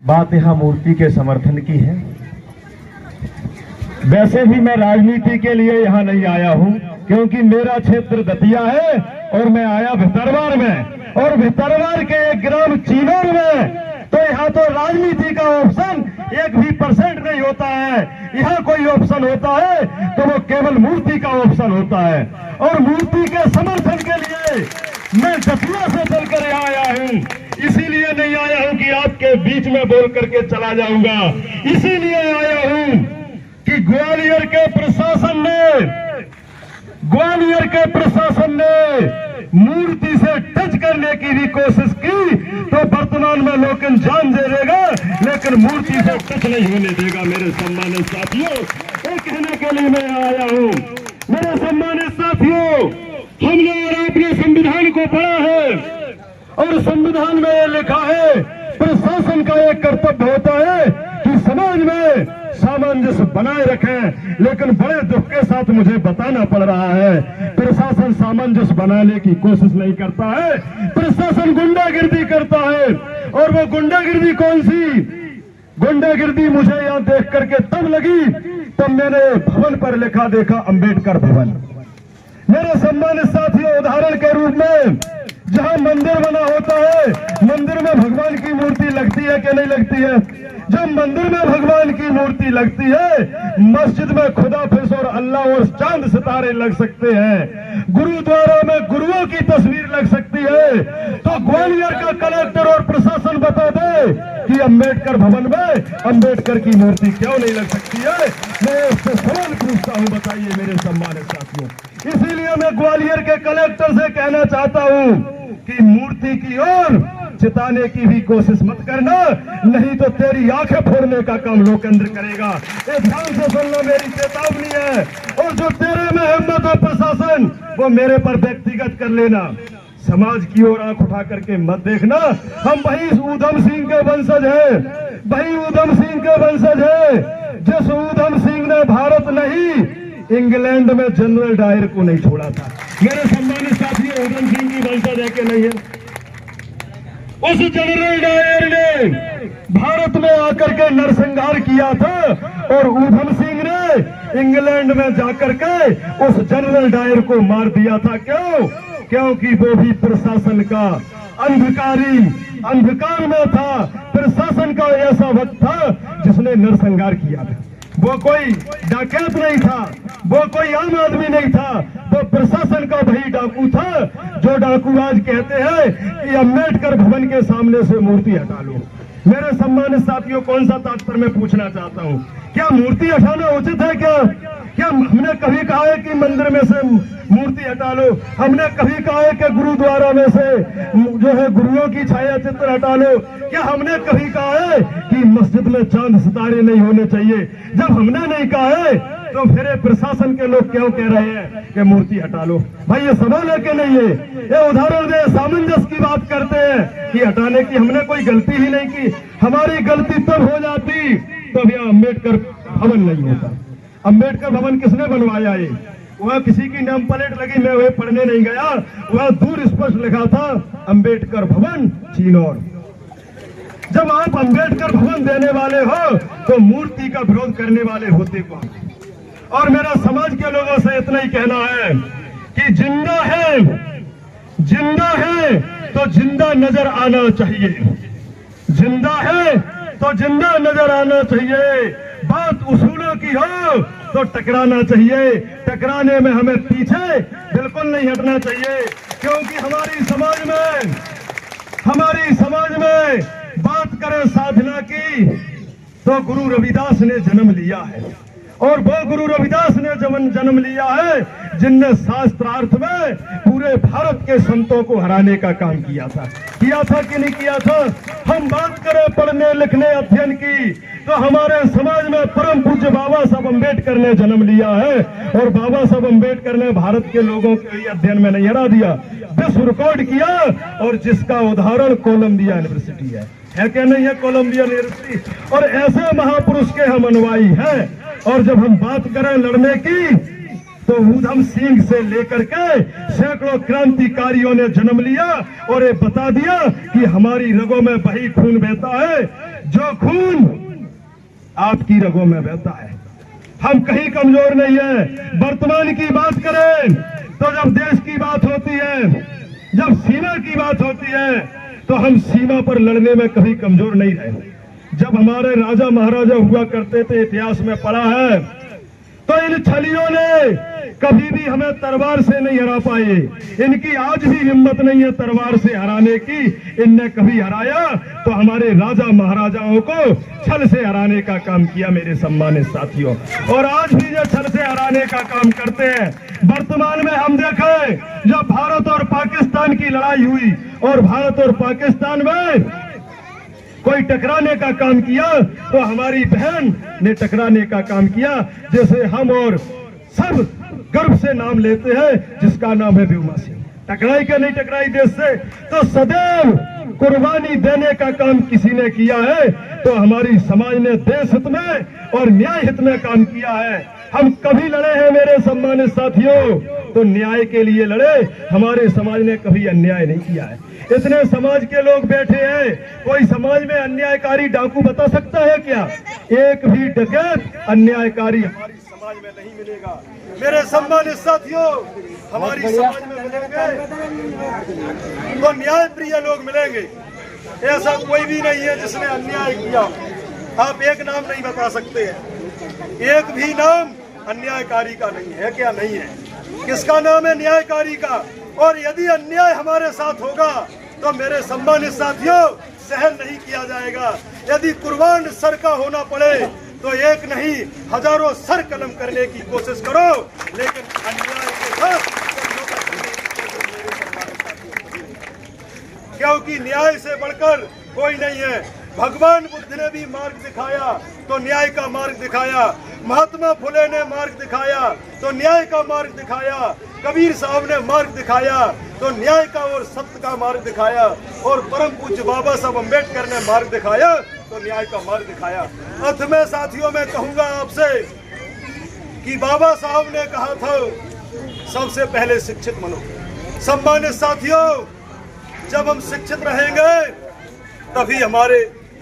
बात यहाँ मूर्ति के समर्थन की है। वैसे भी मैं राजनीति के लिए यहाँ नहीं आया हूँ, क्योंकि मेरा क्षेत्र दतिया है और मैं आया भितरवार में, और भितरवार के एक ग्राम चीनोर में। तो यहाँ तो राजनीति का ऑप्शन 1% नहीं होता है। यहाँ कोई ऑप्शन होता है तो वो केवल मूर्ति का ऑप्शन होता है, और मूर्ति के समर्थन के लिए मैं दतिया से चलकर यहाँ आया हूँ। इसीलिए नहीं आया हूँ कि आपके बीच में बोल करके चला जाऊंगा, इसीलिए आया हूँ कि ग्वालियर के प्रशासन ने मूर्ति से टच करने की भी कोशिश की, तो वर्तमान में लोग जान दे देगा, लेकिन मूर्ति से टच नहीं होने देगा। मेरे सम्मानित साथियों, ये कहने के लिए मैं आया हूँ। मेरे सम्मानित साथियों, हमने और आपने संविधान को पढ़ा है, और संविधान में ये लिखा है प्रशासन का एक कर्तव्य होता है कि समाज में सामंजस्य बनाए रखें। लेकिन बड़े दुख के साथ मुझे बताना पड़ रहा है, प्रशासन सामंजस्य बनाने की कोशिश नहीं करता है, प्रशासन गुंडागिर्दी करता है। और वो गुंडागिर्दी कौन सी? गुंडागिर्दी मुझे यहाँ देख करके तब लगी तब मैंने भवन पर लिखा देखा अंबेडकर भवन। मेरे सम्मानित साथियों, उदाहरण के रूप में जहां मंदिर बना होता है, मंदिर में भगवान की मूर्ति लगती है कि नहीं लगती है? जब मंदिर में भगवान की मूर्ति लगती है, मस्जिद में खुदा फिस और अल्लाह और चांद सितारे लग सकते हैं, गुरुद्वारा में गुरुओं की तस्वीर लग सकती है। तो ग्वालियर का कलेक्टर और प्रशासन बता दे कि अंबेडकर भवन में अंबेडकर की मूर्ति क्यों नहीं लग सकती है? मैं उससे सवाल पूछता हूं, बताइए मेरे सम्मानित साथियों। इसीलिए मैं ग्वालियर के कलेक्टर से कहना चाहता हूं कि मूर्ति की ओर चिताने की भी कोशिश मत करना, नहीं तो तेरी आंखें फोड़ने का काम लोकेंद्र करेगा। ये ध्यान से सुनना, मेरी चेतावनी है। और जो तेरे में हिम्मत हो प्रशासन, वो मेरे पर व्यक्तिगत कर लेना, समाज की ओर आंख उठा करके मत देखना। हम वही ऊधम सिंह के वंशज हैं, वही ऊधम सिंह के वंशज हैं जिस ऊधम सिंह ने भारत नहीं इंग्लैंड में जनरल डायर को नहीं छोड़ा था। मेरे सम्मानित साथियों, ऊधम सिंह की वंशज है कि नहीं है? उस जनरल डायर ने भारत में आकर के नरसंहार किया था, और ऊधम सिंह ने इंग्लैंड में जाकर के उस जनरल डायर को मार दिया था। क्यों? क्योंकि वो भी प्रशासन का अंधकार में था। प्रशासन का ऐसा वक्त था जिसने नरसंहार किया था। वो कोई डाकैत नहीं था, वो कोई आम आदमी नहीं था, वो प्रशासन का वही डाकू था जो डाकू आज कहते हैं कि अंबेडकर भवन के सामने से मूर्ति हटा लो। मेरे सम्मानित साथियों, कौन सा तात्पर्य मैं पूछना चाहता हूँ, क्या मूर्ति हटाना उचित है? क्या हमने कभी कहा है कि मंदिर में से मूर्ति हटा लो? हमने कभी कहा है कि गुरुद्वारा में से जो है गुरुओं की छाया चित्र हटा लो? क्या हमने कभी कहा है कि मस्जिद में चांद सितारे नहीं होने चाहिए? जब हमने नहीं कहा है तो फिर प्रशासन के लोग क्यों कह रहे हैं कि मूर्ति हटा लो? भाई ये सवाल है कि नहीं है? ये उदाहरण दे, सामंजस्य की बात करते हैं कि हटाने की हमने कोई गलती ही नहीं की। हमारी गलती तब हो जाती तब यहाँ अम्बेडकर भवन नहीं होता। अम्बेडकर भवन किसने बनवाया? ये वहाँ किसी की नाम प्लेट लगी, मैं वह पढ़ने नहीं गया, वहाँ दूर स्पष्ट लिखा था अंबेडकर भवन चीनौर। जब आप अंबेडकर भवन देने वाले हो तो मूर्ति का विरोध करने वाले होते कौन? और मेरा समाज के लोगों से इतना ही कहना है कि जिंदा है तो जिंदा नजर आना चाहिए, जिंदा है तो जिंदा नजर आना चाहिए। बात उसूलों की हो तो टकराना चाहिए, टकराने में हमें पीछे बिल्कुल नहीं हटना चाहिए। क्योंकि हमारी समाज में बात करें साधना की तो गुरु रविदास ने जन्म लिया है, और वो गुरु रविदास ने जन्म लिया है जिनने शास्त्रार्थ में पूरे भारत के संतों को हराने का काम किया था कि नहीं किया था? हम बात करें पढ़ने लिखने अध्ययन की तो हमारे समाज में परम पूज्य बाबा साहब अम्बेडकर ने जन्म लिया है, और बाबा साहब अम्बेडकर ने भारत के लोगों के अध्ययन में नहीं हरा दिया, विश्व रिकॉर्ड किया, और जिसका उदाहरण कोलंबिया यूनिवर्सिटी है क्या नहीं है? Columbia University. और ऐसे महापुरुष के हम अनुयायी हैं। और जब हम बात करें लड़ने की तो ऊधम सिंह से लेकर के सैकड़ों क्रांतिकारियों ने जन्म लिया और ये बता दिया कि हमारी रगों में वही खून बहता है जो खून आपकी रगों में बहता है। हम कहीं कमजोर नहीं है। वर्तमान की बात करें तो जब देश की बात होती है, जब सीमा की बात होती है, तो हम सीमा पर लड़ने में कभी कमजोर नहीं रहे। जब हमारे राजा महाराजा हुआ करते थे, इतिहास में पढ़ा है, तो इन छलियों ने कभी भी हमें तलवार से नहीं हरा पाए। इनकी आज भी हिम्मत नहीं है तलवार से हराने की। इनने कभी हराया तो हमारे राजा महाराजाओं को छल से हराने का काम किया मेरे सम्मानित साथियों, और आज भी ये छल से हराने का काम करते हैं। वर्तमान में हम देखें, जब भारत और पाकिस्तान की लड़ाई हुई और भारत और पाकिस्तान में कोई टकराने का काम किया, तो हमारी बहन ने टकराने का काम किया, जैसे हम और सब गर्व से नाम लेते हैं, जिसका नाम है व्योमा सिंह। टकराई के नहीं टकराई देश से, तो सदैव कुर्बानी देने का काम किसी ने किया है, तो हमारी समाज ने देश हित में और न्याय हित में काम किया है। हम कभी लड़े हैं मेरे सम्मानित साथियों, तो न्याय के लिए लड़े। हमारे समाज ने कभी अन्याय नहीं किया है। इतने समाज के लोग बैठे हैं, कोई समाज में अन्यायकारी डाकू बता सकता है क्या? एक भी डकैत अन्यायकारी हमारी समाज में नहीं मिलेगा मेरे सम्मानित साथियों। हमारी समाज में मिलेंगे तो न्याय प्रिय लोग मिलेंगे। ऐसा कोई भी नहीं है जिसने अन्याय किया। आप एक नाम नहीं बता सकते हैं, एक भी नाम अन्यायकारी का नहीं है। क्या नहीं है? किसका नाम है न्यायकारी का? और यदि अन्याय हमारे साथ होगा तो मेरे सम्मानित साथियों सहन नहीं किया जाएगा। यदि कुर्बान सर का होना पड़े तो एक नहीं हजारों सर कलम करने की कोशिश करो, लेकिन अन्याय के साथ समझौता करने की कोशिश मेरे सम्मानित साथियों कभी नहीं। क्योंकि न्याय से बढ़कर कोई नहीं है। भगवान बुद्ध ने भी मार्ग दिखाया तो न्याय का मार्ग दिखाया। महात्मा फुले ने मार्ग दिखाया तो न्याय का मार्ग दिखाया। कबीर साहब ने मार्ग दिखाया तो न्याय का और सत्य का मार्ग दिखाया। और परम पूज्य बाबा साहब अम्बेडकर ने मार्ग दिखाया तो न्याय का मार्ग दिखाया। अंत में साथियों मैं कहूंगा आपसे कि बाबा साहब ने कहा था सबसे पहले शिक्षित बनो। सम्मानित साथियों, जब हम शिक्षित रहेंगे तभी हमारे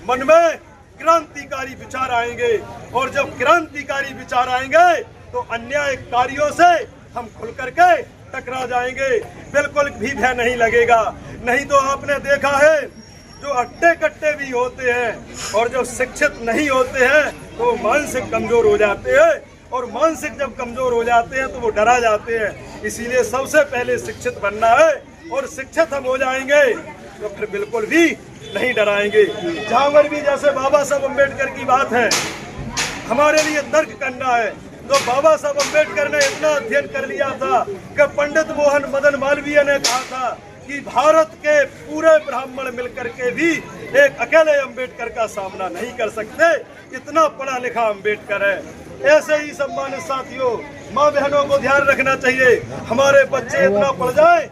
मन में क्रांतिकारी विचार आएंगे, और जब क्रांतिकारी विचार आएंगे तो अन्यायकारियों से हम खुल करके टकरा जाएंगे। बिल्कुल भी भय नहीं लगेगा। नहीं तो आपने देखा है जो अट्टे कट्टे भी होते हैं और जो शिक्षित नहीं होते हैं तो मानसिक कमजोर हो जाते हैं, और मानसिक जब कमजोर हो जाते हैं तो वो डरा जाते हैं। इसीलिए सबसे पहले शिक्षित बनना है, और शिक्षित हम हो जाएंगे तो फिर बिल्कुल भी नहीं डराएंगे। जहां पर भी जैसे बाबा साहब अम्बेडकर की बात है, हमारे लिए तर्क करना है तो बाबा साहब अम्बेडकर ने इतना अध्ययन कर लिया था कि पंडित मोहन मदन मालवीय ने कहा था कि भारत के पूरे ब्राह्मण मिलकर के भी एक अकेले अम्बेडकर का सामना नहीं कर सकते। इतना पढ़ा लिखा अम्बेडकर है। ऐसे ही सम्मानित साथियों, माँ बहनों को ध्यान रखना चाहिए। हमारे बच्चे इतना पढ़ जाए